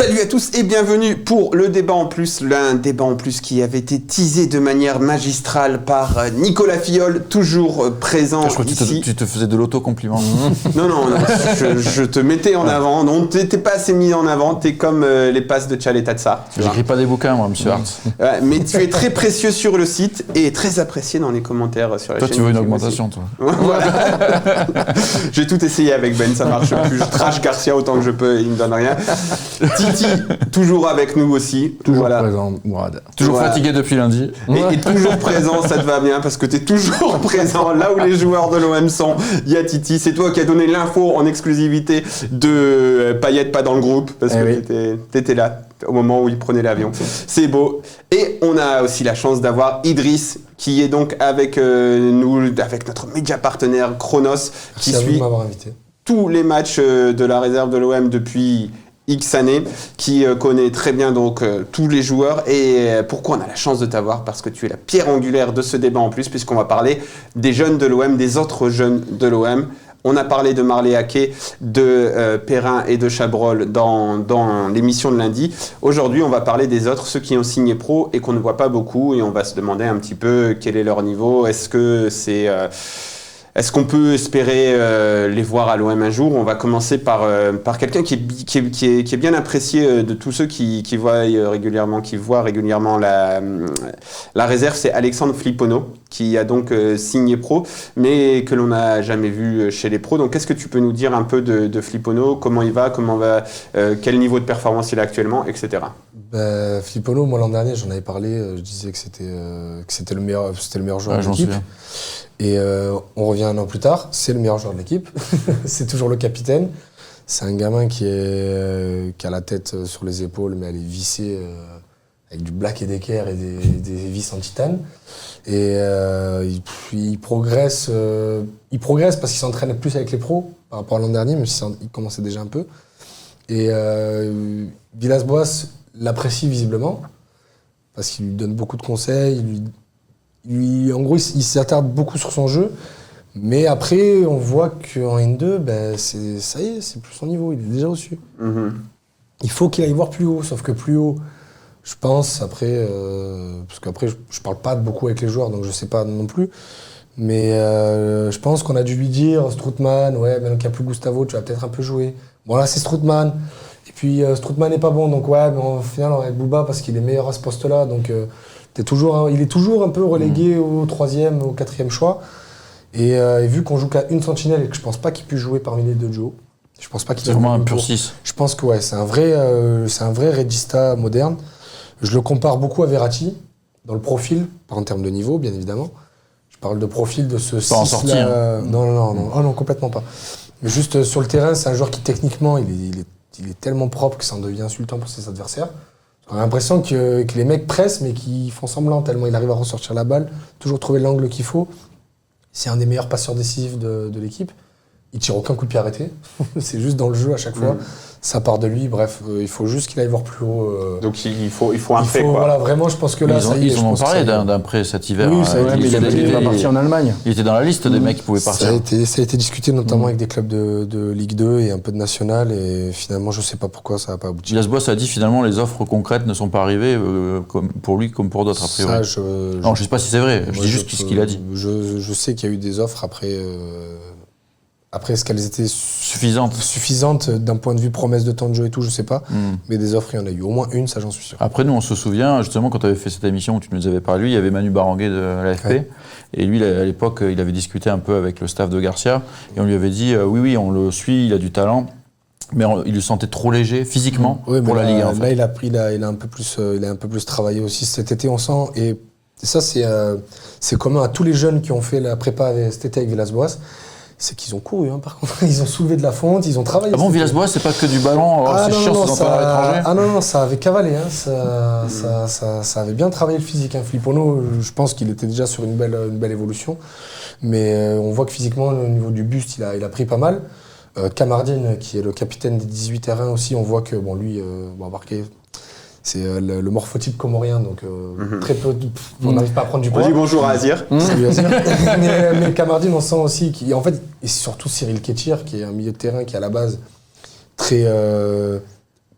Salut à tous et bienvenue pour le débat en plus, l'un débat en plus qui avait été teasé de manière magistrale par Nicolas Fiol, toujours présent je crois ici. Que tu te faisais de l'auto-compliment. Non, je te mettais en avant, non, t'es pas assez mis en avant, t'es comme les passes de Tchaletazza. J'écris pas des bouquins moi, monsieur Hart. Mais tu es très précieux sur le site et très apprécié dans les commentaires sur la chaîne. Toi tu veux une augmentation aussi. toi. Voilà. J'ai tout essayé avec Ben, ça marche plus, je trash Garcia autant que je peux, il me donne rien. Titi, toujours avec nous aussi. Toujours présent, Mourad. Toujours fatigué depuis lundi. Et toujours présent, ça te va bien parce que tu es toujours présent là où les joueurs de l'OM sont. Il y a Titi, c'est toi qui as donné l'info en exclusivité de Payet pas dans le groupe parce que t'étais là au moment où il prenait l'avion. C'est beau. Et on a aussi la chance d'avoir Idriss qui est donc avec nous, avec notre média partenaire Chronos qui suit tous les matchs de la réserve de l'OM depuis X années, qui connaît très bien donc tous les joueurs. Et pourquoi on a la chance de t'avoir? Parce que tu es la pierre angulaire de ce débat en plus, puisqu'on va parler des jeunes de l'OM, des autres jeunes de l'OM. On a parlé de Marley Haquet, de Perrin et de Chabrol dans l'émission de lundi. Aujourd'hui, on va parler des autres, ceux qui ont signé pro et qu'on ne voit pas beaucoup. Et on va se demander un petit peu quel est leur niveau. Est-ce qu'on peut espérer les voir à l'OM un jour? On va commencer par quelqu'un qui est bien apprécié de tous ceux qui voient régulièrement la réserve, c'est Alexandre Flipono, qui a donc signé pro, mais que l'on n'a jamais vu chez les pros. Donc qu'est-ce que tu peux nous dire un peu de Flipono? Comment il va? Quel niveau de performance il a actuellement, etc. Flipono, moi l'an dernier, j'en avais parlé, je disais que c'était le meilleur joueur de l'équipe. Et on revient un an plus tard, c'est le meilleur joueur de l'équipe, c'est toujours le capitaine. C'est un gamin qui a la tête sur les épaules, mais elle est vissée avec du Black & Decker et des vis en titane. Et il progresse parce qu'il s'entraîne plus avec les pros par rapport à l'an dernier, même s'il commençait déjà un peu. Et Villas-Boas l'apprécie visiblement, parce qu'il lui donne beaucoup de conseils, en gros, il s'attarde beaucoup sur son jeu, mais après, on voit qu'en N2, ça y est, c'est plus son niveau, il est déjà au-dessus. Mm-hmm. Il faut qu'il aille voir plus haut, sauf que plus haut, je pense, parce qu'après, je parle pas beaucoup avec les joueurs, donc je sais pas non plus, mais je pense qu'on a dû lui dire, Strootman, maintenant qu'il n'y a plus Gustavo, tu vas peut-être un peu jouer. Bon, là, c'est Strootman, et puis Strootman n'est pas bon, donc mais au final, on va avec Bouba parce qu'il est meilleur à ce poste-là, donc... il est toujours un peu relégué au 3e, au 4e choix. Et vu qu'on joue qu'à une sentinelle et que je pense pas qu'il puisse jouer parmi les deux duos, je pense pas qu'il c'est vraiment un pur 6. Je pense que c'est un vrai regista moderne. Je le compare beaucoup à Verratti dans le profil, pas en termes de niveau bien évidemment. Je parle de profil de ce 6 en sortie, là. Non, complètement pas. Mais juste sur le terrain, c'est un joueur qui techniquement il est tellement propre que ça en devient insultant pour ses adversaires. On a l'impression que les mecs pressent, mais qu'ils font semblant, tellement il arrive à ressortir la balle, toujours trouver l'angle qu'il faut. C'est un des meilleurs passeurs décisifs de l'équipe. Il tire aucun coup de pied arrêté. C'est juste dans le jeu à chaque fois. Ça part de lui. Bref, il faut juste qu'il aille voir plus haut. Donc il faut un fait, quoi. Voilà, vraiment, je pense que là, ils ont parlé d'un prêt cet hiver. Oui, il va partir en Allemagne. Il était dans la liste des mecs qui pouvaient partir. Ça a été discuté notamment avec des clubs de Ligue 2 et un peu de National. Et finalement, je sais pas pourquoi ça n'a pas abouti. Villas-Boas a dit finalement les offres concrètes ne sont pas arrivées pour lui comme pour d'autres a priori. Non, je sais pas si c'est vrai. Je dis juste ce qu'il a dit. Je sais qu'il y a eu des offres après, est-ce qu'elles étaient suffisantes d'un point de vue promesse de temps de jeu et tout, je sais pas. Mais des offres, il y en a eu. Au moins une, ça j'en suis sûr. Après, nous, on se souvient, justement, quand tu avais fait cette émission où tu nous avais parlé, il y avait Manu Baranguet de l'AFP. Ouais. Et lui, à l'époque, il avait discuté un peu avec le staff de Garcia. Et on lui avait dit, oui, on le suit, il a du talent. Mais il le sentait trop léger physiquement pour la Ligue 1. En fait. Là, il a un peu plus travaillé aussi cet été, on sent. Et ça, c'est commun à tous les jeunes qui ont fait la prépa cet été avec Villas-Boas. C'est qu'ils ont couru, par contre. Ils ont soulevé de la fonte, ils ont travaillé. Ah bon, Villas-Boas, c'est pas que du ballon, c'est chiant, c'est d'entraîneur étranger. Ah non, ça avait cavalé, ça avait bien travaillé le physique. Flipono, je pense qu'il était déjà sur une belle évolution. Mais on voit que physiquement, au niveau du buste, il a pris pas mal. Kamardine, qui est le capitaine des 18 R1 aussi, on voit que, lui, embarqué. C'est le morphotype comorien, donc très peu. On n'arrive pas à prendre du poids. On dit bonjour à Azir. Salut Azir. mais Kamardine, on sent aussi en fait, et surtout Cyril Kétir, qui est un milieu de terrain qui à la base très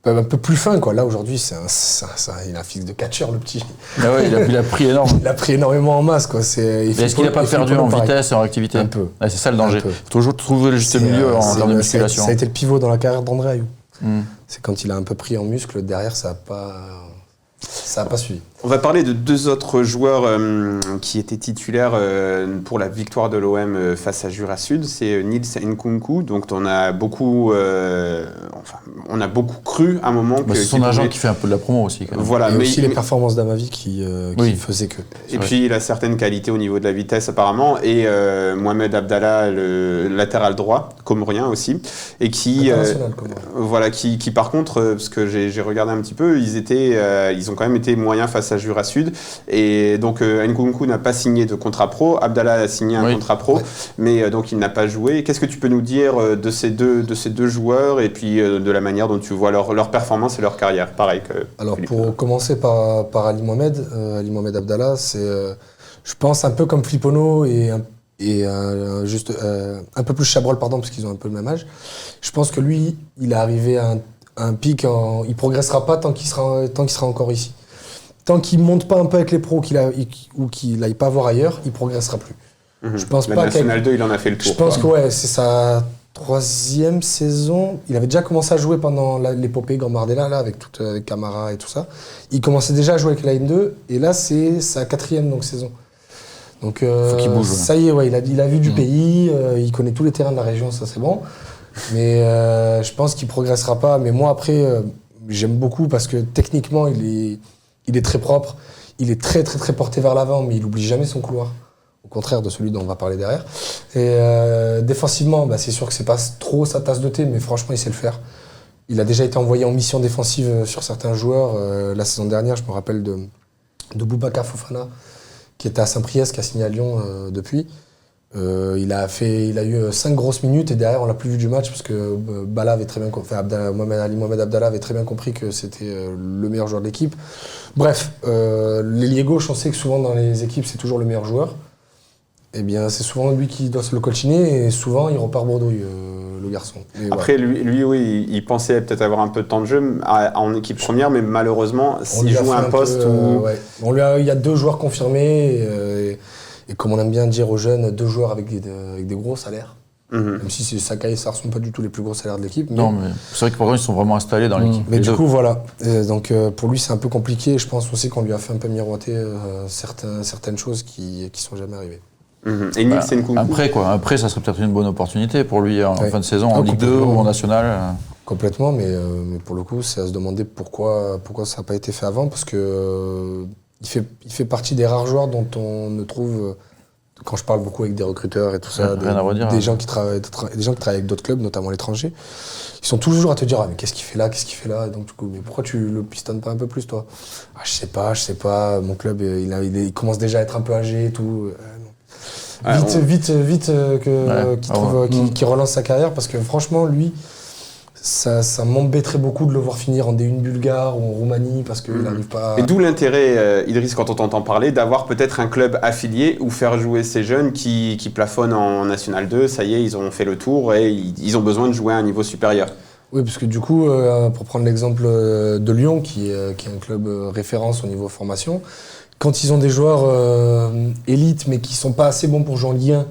un peu plus fin, quoi. Là, aujourd'hui, il a un physique de catcheur, le petit. Ah ouais, il a pris énorme. Il a pris énormément en masse, quoi. Est-ce qu'il n'a pas perdu en vitesse et en activité? Un peu. C'est ça le danger. Il faut toujours trouver le juste milieu en termes de musculation. Ça a été le pivot dans la carrière d'André Ayou. C'est quand il a un peu pris en muscle, derrière, ça n'a pas suivi. On va parler de 2 autres joueurs qui étaient titulaires pour la victoire de l'OM face à Jura Sud. C'est Nils Nkunku, donc on a beaucoup cru à un moment que... C'est son agent qui fait un peu de la promo aussi. Quand même. Voilà, mais aussi les performances d'Amavi qui faisaient que... Et puis il a certaines qualités au niveau de la vitesse apparemment, et Mohamed Abdallah, le latéral droit, comorien aussi, et qui par contre, parce que j'ai regardé un petit peu, ils ont quand même été moyens face à Jura Sud, et donc Nkunku n'a pas signé de contrat pro, Abdallah a signé un contrat pro, mais donc il n'a pas joué. Qu'est-ce que tu peux nous dire de ces deux joueurs, et puis de la manière dont tu vois leur performance et leur carrière, pareil que Alors Philippe. Pour commencer par Ali Mohamed Abdallah, c'est je pense un peu comme Flipono et un peu plus Chabrol, pardon, parce qu'ils ont un peu le même âge. Je pense que lui, il est arrivé à un pic, il progressera pas tant qu'il sera encore ici. Tant qu'il monte pas un peu avec les pros ou qu'il n'aille pas voir ailleurs, il progressera plus. Je pense la pas National 2, il en a fait le tour. Je pense que c'est sa 3e saison. Il avait déjà commencé à jouer pendant l'épopée Gambardella, là, avec Camara et tout ça. Il commençait déjà à jouer avec la N2, et là, c'est sa 4e saison. Donc, faut qu'il bouge, ça y est, il a vu du pays, il connaît tous les terrains de la région, ça c'est bon. Mais je pense qu'il progressera pas. Mais moi, après, j'aime beaucoup parce que techniquement, il est très propre. Il est très, très, très porté vers l'avant, mais il n'oublie jamais son couloir. Au contraire de celui dont on va parler derrière. Et défensivement, c'est sûr que c'est pas trop sa tasse de thé, mais franchement, il sait le faire. Il a déjà été envoyé en mission défensive sur certains joueurs. La saison dernière, je me rappelle de Boubacar Fofana, qui était à Saint-Priest, qui a signé à Lyon depuis. Il a eu 5 grosses minutes, et derrière, on l'a plus vu du match parce que Bala avait très bien compris, Mohamed Abdallah avait très bien compris que c'était le meilleur joueur de l'équipe. Bref, l'ailier gauche, on sait que souvent dans les équipes, c'est toujours le meilleur joueur. Eh bien, c'est souvent lui qui doit se le coltiner, et souvent, il repart bredouille, le garçon. Et après, lui, oui, il pensait peut-être avoir un peu de temps de jeu en équipe première, mais malheureusement, s'il joue un poste où... Il y a 2 joueurs confirmés, et comme on aime bien dire aux jeunes, 2 joueurs avec des gros salaires. Même si Sakai et Sarr ne sont pas du tout les plus gros salaires de l'équipe. Non, mais c'est vrai que pour eux, ils sont vraiment installés dans l'équipe. Mais du coup, voilà. Donc pour lui, c'est un peu compliqué. Je pense aussi qu'on lui a fait un peu miroiter certaines choses qui ne sont jamais arrivées. Et Nils Nkunku. Après, ça serait peut-être une bonne opportunité pour lui en fin de saison, en Ligue 2 ou en National. Complètement, mais pour le coup, c'est à se demander pourquoi ça n'a pas été fait avant, parce que il fait partie des rares joueurs dont on ne trouve, quand je parle beaucoup avec des recruteurs et tout ça, des gens qui travaillent avec d'autres clubs, notamment à l'étranger, ils sont toujours à te dire mais qu'est-ce qu'il fait là, et donc du coup, mais pourquoi tu le pistonnes pas un peu plus, toi? Je sais pas, mon club il commence déjà à être un peu âgé et tout. Vite qu'il relance sa carrière, parce que franchement, lui, ça m'embêterait beaucoup de le voir finir en D1 bulgare ou en Roumanie, parce qu'il n'arrive pas à... Et d'où l'intérêt, Idriss, quand on t'entend parler, d'avoir peut-être un club affilié ou faire jouer ces jeunes qui plafonnent en National 2, ça y est, ils ont fait le tour et ils ont besoin de jouer à un niveau supérieur. Oui, parce que du coup, pour prendre l'exemple de Lyon, qui est un club référence au niveau formation, quand ils ont des joueurs élites, mais qui ne sont pas assez bons pour jouer en Ligue 1,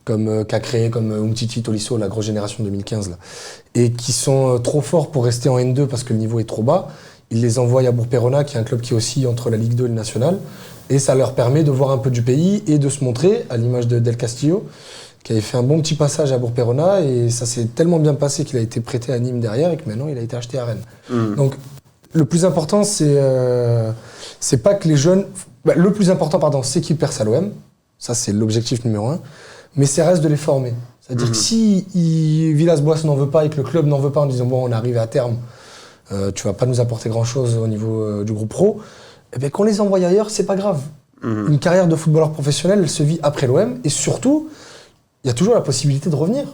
comme Cacré, comme Umtiti, Tolisso, la grosse génération 2015, là, et qui sont trop forts pour rester en N2 parce que le niveau est trop bas, ils les envoient à Bourg-Péronat, qui est un club qui oscille entre la Ligue 2 et le National, et ça leur permet de voir un peu du pays et de se montrer, à l'image de Del Castillo, qui avait fait un bon petit passage à Bourg-Péronat, et ça s'est tellement bien passé qu'il a été prêté à Nîmes derrière, et que maintenant il a été acheté à Rennes. Donc le plus important, c'est pas que les jeunes... le plus important, c'est qu'ils percent à l'OM, ça c'est l'objectif numéro 1, mais c'est reste de les former. C'est-à-dire que si Villas-Boas n'en veut pas et que le club n'en veut pas en disant on arrive à terme, tu vas pas nous apporter grand-chose au niveau du groupe pro, eh bien qu'on les envoie ailleurs, c'est pas grave. Une carrière de footballeur professionnel, elle se vit après l'OM, et surtout, il y a toujours la possibilité de revenir.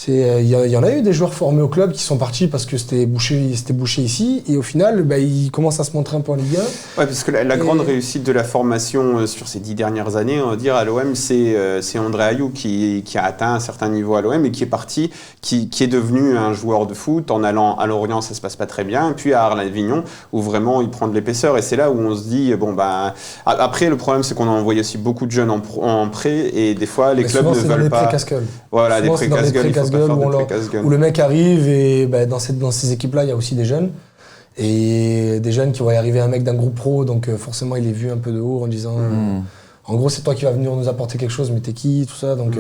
Il y en a eu des joueurs formés au club qui sont partis parce que c'était bouché ici, et au final, ils commencent à se montrer un peu en Ligue 1. Ouais, parce que la grande réussite de la formation sur ces 10 dernières années, on va dire, à l'OM, c'est André Ayew qui a atteint un certain niveau à l'OM et qui est parti, qui est devenu un joueur de foot. En allant à Lorient, ça se passe pas très bien, et puis à Arles-Avignon, où vraiment il prend de l'épaisseur, et c'est là où on se dit, après, le problème, c'est qu'on a envoyé aussi beaucoup de jeunes en prêt, et des fois, les clubs ne veulent pas. Voilà, des prêts casse-gueule. Où le mec arrive et dans ces équipes-là, il y a aussi des jeunes. Et des jeunes qui vont y arriver un mec d'un groupe pro, donc forcément il est vu un peu de haut en disant en gros c'est toi qui vas venir nous apporter quelque chose, mais t'es qui, tout ça. Donc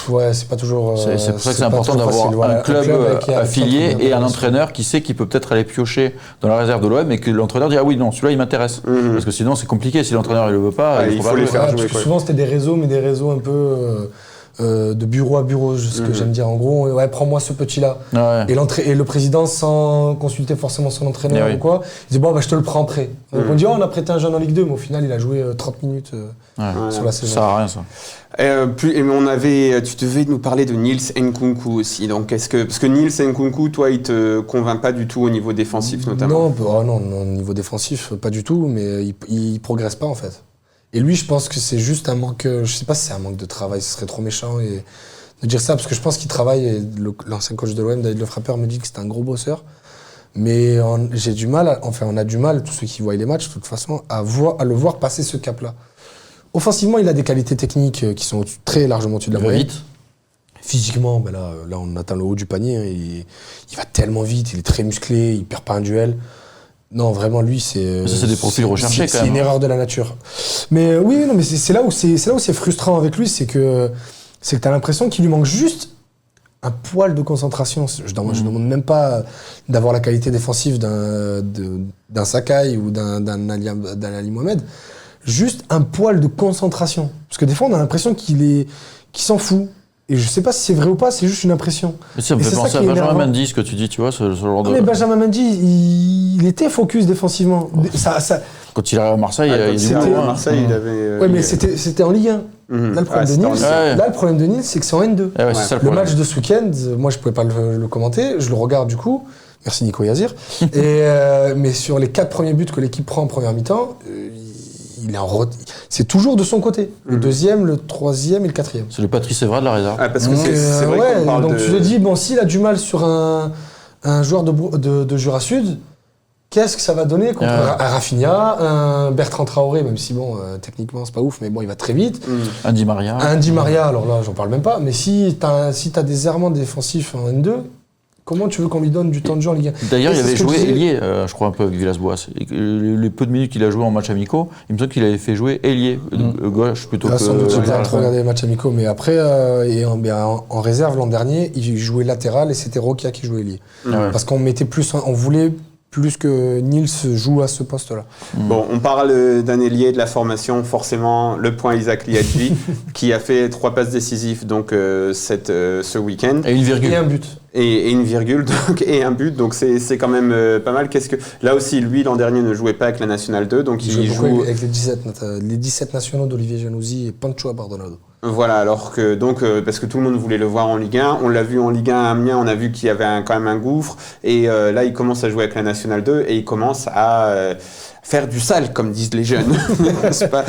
ouais, c'est pas toujours. C'est pour ça que c'est important d'avoir un club affilié et un entraîneur qui sait qu'il peut peut-être aller piocher dans la réserve de l'OM et que l'entraîneur dit ah oui, non, celui-là il m'intéresse. Parce que sinon c'est compliqué, si l'entraîneur il le veut pas, il faut les faire jouer. Parce que souvent c'était des réseaux, mais des réseaux un peu. De bureau à bureau, ce que j'aime dire. En gros, prends-moi ce petit-là. Et le président, sans consulter forcément son entraîneur ou quoi, il dit je te le prends en prêt. Donc on dit on a prêté un jeune en Ligue 2, mais au final il a joué 30 minutes sur la saison. Ça sert à rien ça. Et tu devais nous parler de Nils Nkunku aussi. Donc parce que Nils Nkunku, toi, il te convainc pas du tout au niveau défensif notamment. Non, au niveau défensif, pas du tout, mais il progresse pas en fait. Et lui, je pense que c'est juste un manque. Je sais pas si c'est un manque de travail, ce serait trop méchant de dire ça, parce que je pense qu'il travaille. Et l'ancien coach de l'OM, David Lefrappeur, me dit que c'est un gros bosseur. Mais on a du mal, tous ceux qui voient les matchs, de toute façon, à le voir passer ce cap-là. Offensivement, il a des qualités techniques qui sont très largement au-dessus de la moyenne. Vite. Physiquement, là, on atteint le haut du panier. Il va tellement vite, il est très musclé, il perd pas un duel. Non, vraiment, lui, c'est. Ça, c'est des profils recherchés, quand même. C'est une erreur de la nature. Mais oui, non, mais c'est là où c'est frustrant avec lui, c'est que t'as l'impression qu'il lui manque juste un poil de concentration. Je demande même pas d'avoir la qualité défensive d'un Sakai ou d'un Ali Mohamed. Juste un poil de concentration. Parce que des fois, on a l'impression qu'il s'en fout. Et je sais pas si c'est vrai ou pas, c'est juste une impression. Mais ça me fait penser à Benjamin Mendy, ce que tu dis, tu vois, ce genre de... Mais Benjamin Mendy, il était focus défensivement. Quand il arrive à Marseille, il avait... mais c'était en Ligue 1. Là, le problème de Nils, c'est que c'est en N2. Le match de ce week-end, moi, je pouvais pas le commenter, je le regarde du coup. Merci Nico Yazir. Mais sur les 4 premiers buts que l'équipe prend en première mi-temps, c'est toujours de son côté. Le deuxième, le troisième et le quatrième. C'est le Patrice Evra de la réserve. Parce que c'est vrai qu'on parle donc tu te dis, s'il a du mal sur un joueur de Jura Sud, qu'est-ce que ça va donner contre un Rafinha, un Bertrand Traoré, même si techniquement c'est pas ouf, mais il va très vite. Un Di Maria. Alors là, j'en parle même pas. Mais si t'as des errements défensifs en N2, comment tu veux qu'on lui donne du temps de jeu en Ligue 1 ? D'ailleurs, il avait joué ailier, je crois, un peu avec Villas-Boas. Les peu de minutes qu'il a joué en match amicaux, il me semble qu'il avait fait jouer ailier, gauche plutôt que... Sans doute, j'ai pas trop regardé les matchs amicaux, mais après, en réserve l'an dernier, il jouait latéral et c'était Rokia qui jouait ailier. Parce qu'on voulait plus que Nils joue à ce poste-là. Bon, on parle d'un ailier de la formation, forcément, le point Isaac Liadji, qui a fait 3 passes décisives donc, ce week-end. Et une virgule. Et un but. Et une virgule, et un but, donc c'est quand même pas mal. Là aussi, lui, l'an dernier, ne jouait pas avec la Nationale 2, donc il joue... avec les 17 nationaux d'Olivier Januzzi et Pancho Abardonado. Voilà, alors que parce que tout le monde voulait le voir en Ligue 1, on l'a vu en Ligue 1 à Amiens, on a vu qu'il y avait quand même un gouffre, et là il commence à jouer avec la Nationale 2 et il commence à faire du sale, comme disent les jeunes. Pas...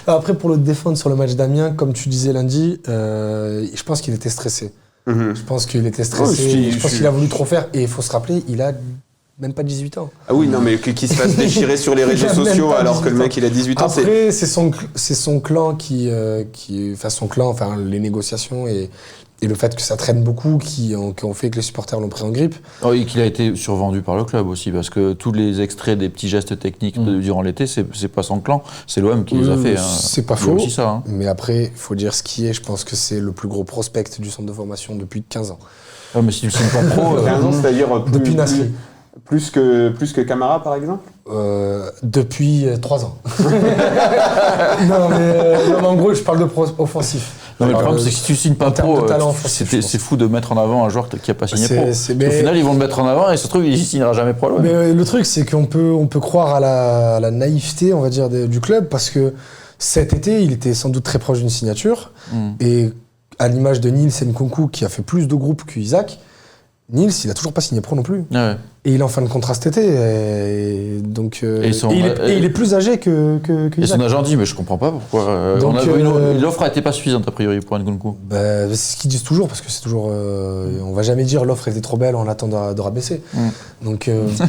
Après, pour le défendre sur le match d'Amiens, comme tu disais lundi, je pense qu'il était stressé. Je pense qu'il était stressé, je pense qu'il a voulu trop faire, et il faut se rappeler, il a même pas 18 ans. Ah oui, non, mais qu'il se fasse déchirer sur les réseaux sociaux alors que le mec il a 18 ans. Après, c'est son clan les négociations et le fait que ça traîne beaucoup qui ont fait que les supporters l'ont pris en grippe. Et qu'il a été survendu par le club aussi, parce que tous les extraits des petits gestes techniques durant l'été, c'est pas son clan, c'est l'OM qui les a fait. C'est pas faux, aussi ça, mais après, il faut dire ce qui est, je pense que c'est le plus gros prospect du centre de formation depuis 15 ans. Ah, mais si tu le signes pas trop... 15 ans, c'est-à-dire depuis Nasri. Plus que Camara, par exemple Depuis 3 ans. non, mais en gros, je parle de offensif. Non, mais le problème, c'est que si tu signes pas pro, c'est fou de mettre en avant un joueur qui n'a pas signé pro. Au final, ils vont le mettre en avant et ça se trouve, il signera jamais pro. Mais le truc, c'est qu'on peut croire à la naïveté, on va dire, du club, parce que cet été, il était sans doute très proche d'une signature. Et à l'image de Nils et Nkunku qui a fait plus de groupes qu'Isaac, Nils, il a toujours pas signé pro non plus. Ouais. Et il est en fin de contrat cet été. Et donc, Et il est plus âgé que Et Isaac. son agent dit, mais je comprends pas pourquoi. Donc, l'offre a été pas suffisante, a priori, pour Nkunku. Bah, c'est ce qu'ils disent toujours, parce que c'est toujours. On va jamais dire l'offre était trop belle en attendant de rabaisser. Donc. Ça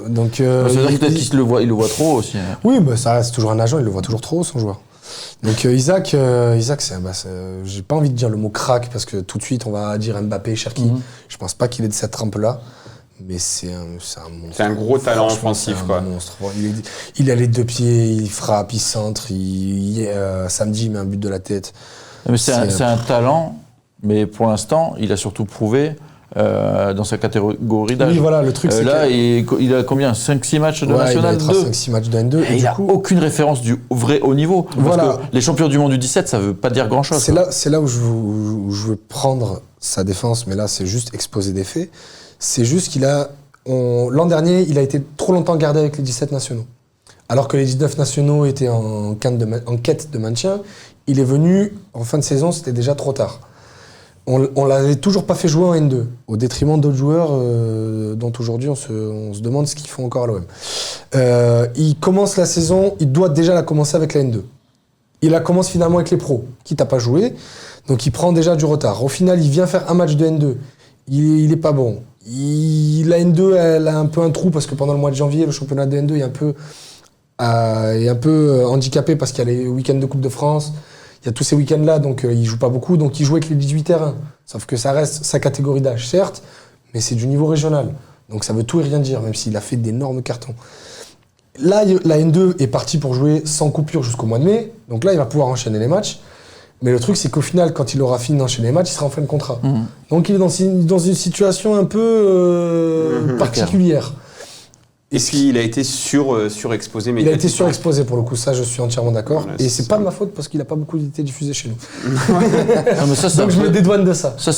veut dire peut-être qu'il le voit trop aussi. Hein. Oui, bah, ça reste toujours un agent, il le voit toujours trop, son joueur. Donc Isaac, j'ai pas envie de dire le mot crack, parce que tout de suite, on va dire Mbappé, Cherki. Je pense pas qu'il est de cette trempe-là. Mais c'est un monstre. C'est un gros talent offensif, quoi. Monstre. Il a les 2 pieds, il frappe, il centre, samedi, il met un but de la tête. Mais c'est un talent, mais pour l'instant, il a surtout prouvé dans sa catégorie d'âge. Oui, voilà, le truc, c'est là, il a combien 5-6 matchs de National 2 5-6 matchs de N2. Et il n'a aucune référence du vrai haut niveau. Voilà. Parce que les champions du monde du 17, ça ne veut pas dire grand-chose. C'est là où je veux prendre sa défense, mais là, c'est juste exposer des faits. C'est juste l'an dernier, il a été trop longtemps gardé avec les 17 nationaux. Alors que les 19 nationaux étaient en quête de maintien, il est venu, en fin de saison, c'était déjà trop tard. On l'avait toujours pas fait jouer en N2, au détriment d'autres joueurs dont aujourd'hui on se demande ce qu'ils font encore à l'OM. Il commence la saison, il doit déjà la commencer avec la N2. Il la commence finalement avec les pros, quitte à pas jouer, donc il prend déjà du retard. Au final, il vient faire un match de N2, il est pas bon. La N2, elle a un peu un trou parce que pendant le mois de janvier, le championnat de N2 est un peu handicapé parce qu'il y a les week-ends de Coupe de France. Il y a tous ces week-ends-là, donc il joue pas beaucoup. Donc il joue avec les 18 terrains. Sauf que ça reste sa catégorie d'âge, certes, mais c'est du niveau régional. Donc ça veut tout et rien dire, même s'il a fait d'énormes cartons. Là, la N2 est partie pour jouer sans coupure jusqu'au mois de mai. Donc là, il va pouvoir enchaîner les matchs. Mais le truc, c'est qu'au final, quand il aura fini d'enchaîner les matchs, il sera en fin de contrat. Donc il est dans une situation un peu particulière. Et puis il a été surexposé. Il a été surexposé pour le coup, ça je suis entièrement d'accord. Voilà, et c'est pas de ma faute parce qu'il n'a pas beaucoup été diffusé chez nous. Non, mais ça, donc je me dédouane de ça. Ça,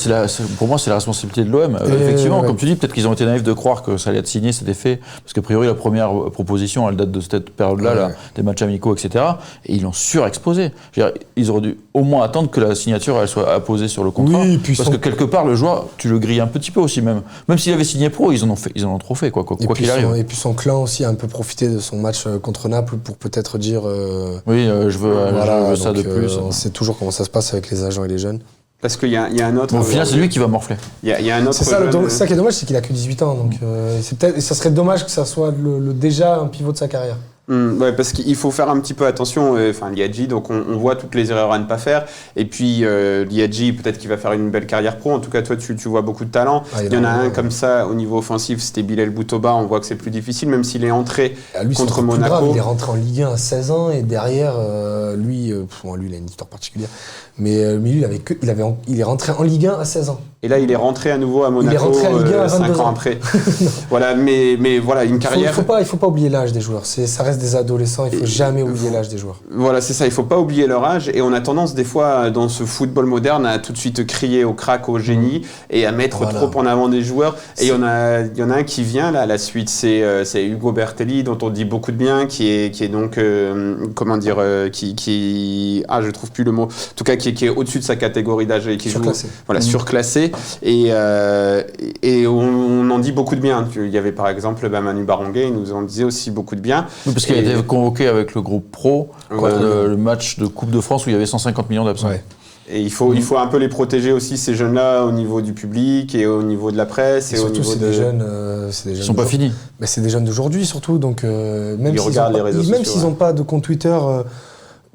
pour moi, c'est la responsabilité de l'OM. Effectivement, comme tu dis, peut-être qu'ils ont été naïfs de croire que ça allait être signé, c'était fait. Parce qu'a priori, la première proposition, elle date de cette période-là, là, des matchs amicaux, etc. Et ils l'ont surexposé. Ils auraient dû au moins attendre que la signature elle soit apposée sur le contrat. Oui, parce que quelque part, le joueur, tu le grilles un petit peu aussi même. Même s'il avait signé pro, ils en ont trop fait, quoi qu'il arrive. Et puis son clan aussi a un peu profité de son match contre Naples pour peut-être dire je veux ça de plus. On sait toujours comment ça se passe avec les agents et les jeunes. Parce qu'il y a un autre... Bon, au final, c'est lui qui va morfler. Il y a un autre... C'est ça qui est dommage, c'est qu'il a que 18 ans. Donc ça serait dommage que ça soit déjà un pivot de sa carrière. Ouais, parce qu'il faut faire un petit peu attention. Liadji, donc on voit toutes les erreurs à ne pas faire. Et puis Liadji, peut-être qu'il va faire une belle carrière pro. En tout cas, toi, tu vois beaucoup de talent. Il y en a un comme ça au niveau offensif, c'était Bilal Boutouba. On voit que c'est plus difficile, même s'il est entré contre Monaco. Grave, il est rentré en Ligue 1 à 16 ans et derrière, lui, il a une histoire particulière. Mais lui, il est rentré en Ligue 1 à 16 ans. Et là, il est rentré à nouveau à Monaco 5 ans après. Voilà, mais voilà, une carrière... Il faut pas oublier l'âge des joueurs. Ça reste des adolescents, il faut jamais oublier l'âge des joueurs. Voilà, c'est ça, il faut pas oublier leur âge. Et on a tendance, des fois, dans ce football moderne, à tout de suite crier au crack, au génie, et à mettre trop en avant des joueurs. Et il y en a un qui vient, là, à la suite, c'est Hugo Bertelli, dont on dit beaucoup de bien, qui est donc, je trouve plus le mot. En tout cas, qui est au-dessus de sa catégorie d'âge et qui surclassé. Surclassé. Et on en dit beaucoup de bien. Il y avait par exemple Manu Baranguet, il nous en disait aussi beaucoup de bien. Oui, parce qu'il a été convoqué avec le groupe pro, le match de Coupe de France où il y avait 150 millions d'absents. Ouais. Et il faut un peu les protéger aussi, ces jeunes-là, au niveau du public et au niveau de la presse. Et surtout, au niveau des jeunes. Ils sont pas finis. Mais c'est des jeunes d'aujourd'hui surtout. Donc, même s'ils n'ont pas de compte Twitter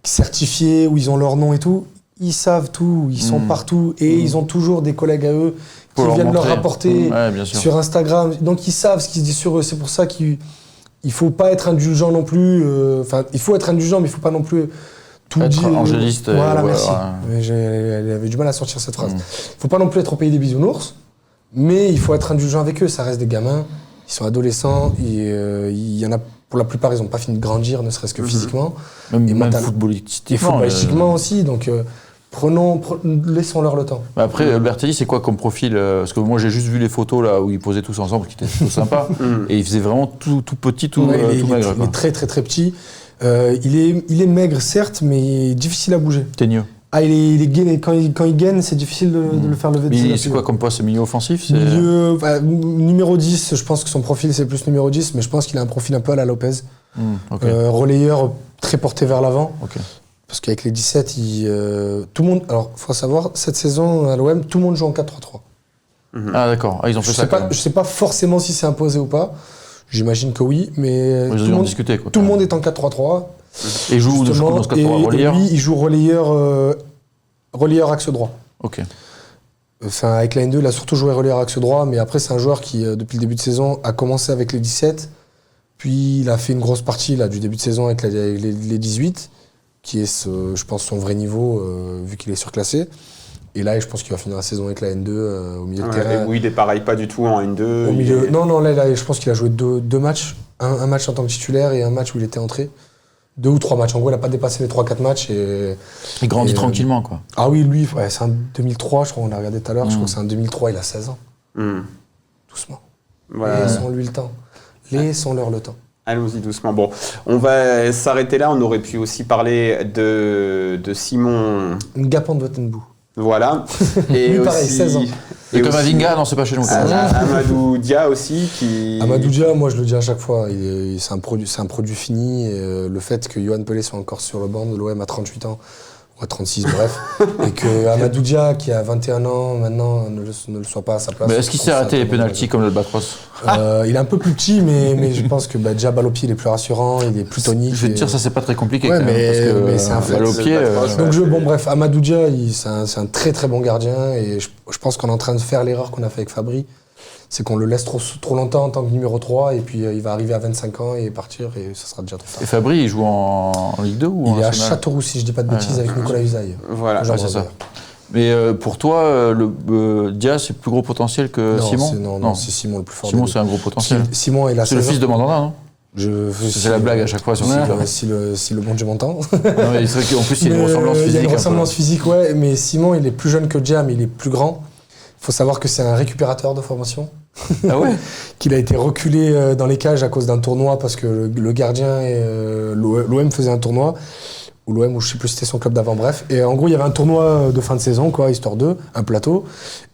certifié, où ils ont leur nom et tout, ils savent tout, ils sont partout et ils ont toujours des collègues à eux qui viennent leur rapporter sur Instagram. Donc ils savent ce qui se dit sur eux. C'est pour ça qu'il ne faut pas être indulgent non plus. Il faut être indulgent, mais il ne faut pas non plus tout être dire. Angéliste. Voilà, merci. Elle avait du mal à sortir cette phrase. Il ne faut pas non plus être au pays des bisounours, mais il faut être indulgent avec eux. Ça reste des gamins, ils sont adolescents, il y en a. Pour la plupart, ils n'ont pas fini de grandir, ne serait-ce que physiquement. Même footballistiquement. Aussi, donc laissons-leur le temps. Après, Bertelli, c'est quoi comme profil? Parce que moi, j'ai juste vu les photos là où ils posaient tous ensemble, qui étaient plutôt sympas. Et il faisait vraiment tout petit, tout maigre. Il est très, très, très petit. Il est maigre, certes, mais difficile à bouger. Teigneux. Ah, quand il gaine, c'est difficile de le faire lever de ses appuis. C'est quoi comme poste? C'est milieu offensif? Numéro 10, je pense que son profil c'est plus numéro 10, mais je pense qu'il a un profil un peu à la Lopez. Relayeur très porté vers l'avant. Okay. Parce qu'avec les 17, tout le monde. Alors, il faut savoir, cette saison à l'OM, tout le monde joue en 4-3-3. Ah, d'accord. Ah, ils ont fait je sais pas forcément si c'est imposé ou pas. J'imagine que oui, mais tout le monde est en 4-3-3. Et il joue dans ce 4-3 relayeur. Lui, il joue relayeur axe droit. Ok. Enfin, avec la N2, il a surtout joué relayeur axe droit, mais après, c'est un joueur qui, depuis le début de saison, a commencé avec les 17, puis il a fait une grosse partie là, du début de saison avec les 18, qui est, je pense, son vrai niveau, vu qu'il est surclassé. Et là, je pense qu'il va finir la saison avec la N2 au milieu de terrain. Oui, il est pareil, pas du tout en N2. Non, là, je pense qu'il a joué deux matchs. Un match en tant que titulaire et un match où il était entré. 2 ou 3 matchs. En gros, il n'a pas dépassé les 3-4 matchs. Il grandit tranquillement, quoi. Ah oui, lui, c'est un 2003, je crois, on l'a regardé tout à l'heure. Je crois que c'est un 2003, il a 16 ans. Doucement. Voilà. Laissons-lui le temps. Laissons-leur le temps. Allons-y doucement. Bon, on va s'arrêter là. On aurait pu aussi parler de Simon... Ngapan de Wattenbou. Voilà. Et lui, pareil, 16 ans. Et Kamavinga, non, c'est pas chez nous. Amadou Dia aussi. Amadou Dia, moi je le dis à chaque fois, c'est un produit fini. Le fait que Yoann Pelé soit encore sur le banc de l'OM à 38 ans, ou à 36, bref, et que Amadou Dia, qui a 21 ans maintenant, ne le soit pas à sa place. Mais est-ce qu'il s'est arrêté les pénaltys comme l'Albatros? Il est un peu plus petit, mais je pense que déjà balle au pied, il est plus rassurant, il est plus tonique. Je vais te dire, ça c'est pas très compliqué. Ouais, quand même, mais c'est un fait. Balle au pied. Donc bref, Amadou Dia, c'est un très très bon gardien, et je pense qu'on est en train de faire l'erreur qu'on a fait avec Fabry. C'est qu'on le laisse trop longtemps en tant que numéro 3, et puis il va arriver à 25 ans et partir, et ça sera déjà trop tard. Et Fabry, il joue en Ligue 2 ou en Il est à Châteauroux, si je dis pas de bêtises, avec Nicolas Usaï. Voilà, c'est ça. Mais pour toi, Dia, c'est plus gros potentiel que Simon? Non, c'est Simon le plus fort. Simon, c'est un gros potentiel. Simon est la. C'est le fils de Mandanda, non? C'est la blague à chaque fois sur si le bon Dieu m'entend. C'est vrai qu'en plus, il y a une ressemblance physique. Il y a une ressemblance physique, ouais, mais Simon, il est plus jeune que Dia, mais il est plus grand. Il faut savoir que c'est un récupérateur de formation. Ah ouais. Qu'il a été reculé dans les cages à cause d'un tournoi parce que le gardien et l'OM faisait un tournoi. Ou l'OM, ou je sais plus si c'était son club d'avant, bref. Et en gros, il y avait un tournoi de fin de saison, quoi, histoire de, un plateau.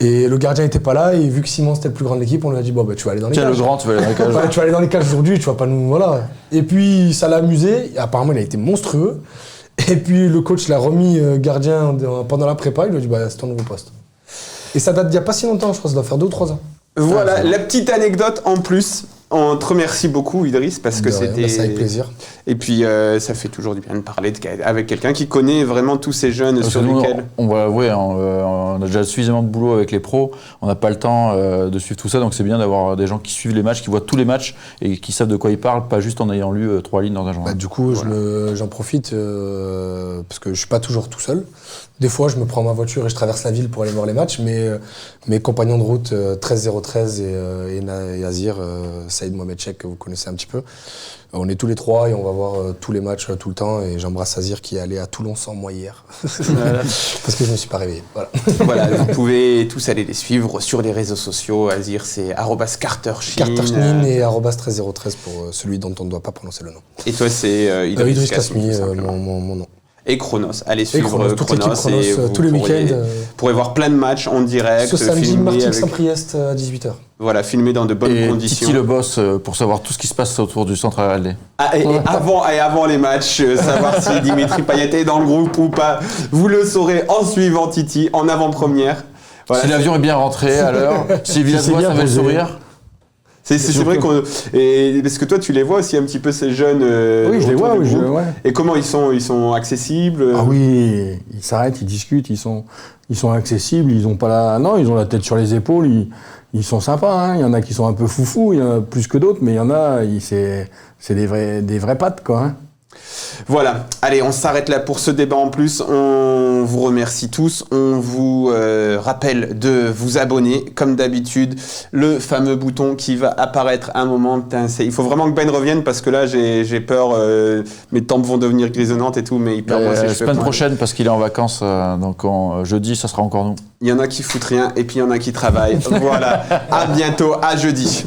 Et le gardien était pas là, et vu que Simon c'était le plus grand de l'équipe, on lui a dit, bon, bah, tu vas aller dans les cages. Tiens, le grand, tu vas aller dans les cages. Tu vas aller dans les cages aujourd'hui, tu vas pas nous. Voilà. Et puis, ça l'a amusé. Et apparemment, il a été monstrueux. Et puis, le coach l'a remis gardien pendant la prépa. Il lui a dit, bah, c'est ton nouveau poste. Et ça date d'il y a pas si longtemps, je crois, ça doit faire 2 ou 3 ans. Voilà, la petite anecdote en plus. On te remercie beaucoup, Idriss, parce que c'était... C'est avec plaisir. Et puis, ça fait toujours du bien de parler avec quelqu'un qui connaît vraiment tous ces jeunes sur lesquels... On va avouer, on a déjà suffisamment de boulot avec les pros, on n'a pas le temps de suivre tout ça, donc c'est bien d'avoir des gens qui suivent les matchs, qui voient tous les matchs et qui savent de quoi ils parlent, pas juste en ayant lu 3 lignes dans un journal. Du coup, j'en profite parce que je suis pas toujours tout seul. Des fois, je me prends ma voiture et je traverse la ville pour aller voir les matchs, mais mes compagnons de route, 13013 et Azir, Saïd Mohamed Cheikh, que vous connaissez un petit peu, on est tous les 3 et on va voir tous les matchs tout le temps. Et j'embrasse Azir qui est allé à Toulon sans moi hier, parce que je ne me suis pas réveillé. Voilà. Voilà, vous pouvez tous aller les suivre sur les réseaux sociaux. Azir, c'est @CarterChin. CarterChin et @13013 pour celui dont on ne doit pas prononcer le nom. Et toi, c'est Idriss Kasmi, mon nom. Et Chronos. Allez suivre Chronos et tous les week-ends. Vous pourrez voir plein de matchs en direct. Ce samedi, Martigues-Saint-Priest à 18h. Voilà, filmé dans de bonnes conditions. Titi le boss pour savoir tout ce qui se passe autour du centre RLD. Avant les matchs, savoir si Dimitri Payet est dans le groupe ou pas, vous le saurez en suivant Titi, en avant-première. Voilà, si l'avion est bien rentré à l'heure, si Villas-Boas avait le sourire. C'est vrai parce que toi tu les vois aussi un petit peu ces jeunes. Oui, je les vois. Et comment ils sont accessibles? Ah oui, ils s'arrêtent, ils discutent, ils sont accessibles, ils ont pas ils ont la tête sur les épaules, ils sont sympas. Hein. Il y en a qui sont un peu foufous, il y en a plus que d'autres, mais il y en a, c'est des vrais pattes quoi. Hein. Voilà, allez, on s'arrête là pour ce débat en plus. On vous remercie tous. On vous rappelle de vous abonner, comme d'habitude. Le fameux bouton qui va apparaître à un moment. Il faut vraiment que Ben revienne parce que là, j'ai peur. Mes tempes vont devenir grisonnantes et tout, mais il perd moi ses cheveux. La semaine prochaine, parce qu'il est en vacances, donc jeudi, ça sera encore nous. Il y en a qui foutent rien et puis il y en a qui travaillent. Voilà, à bientôt, à jeudi.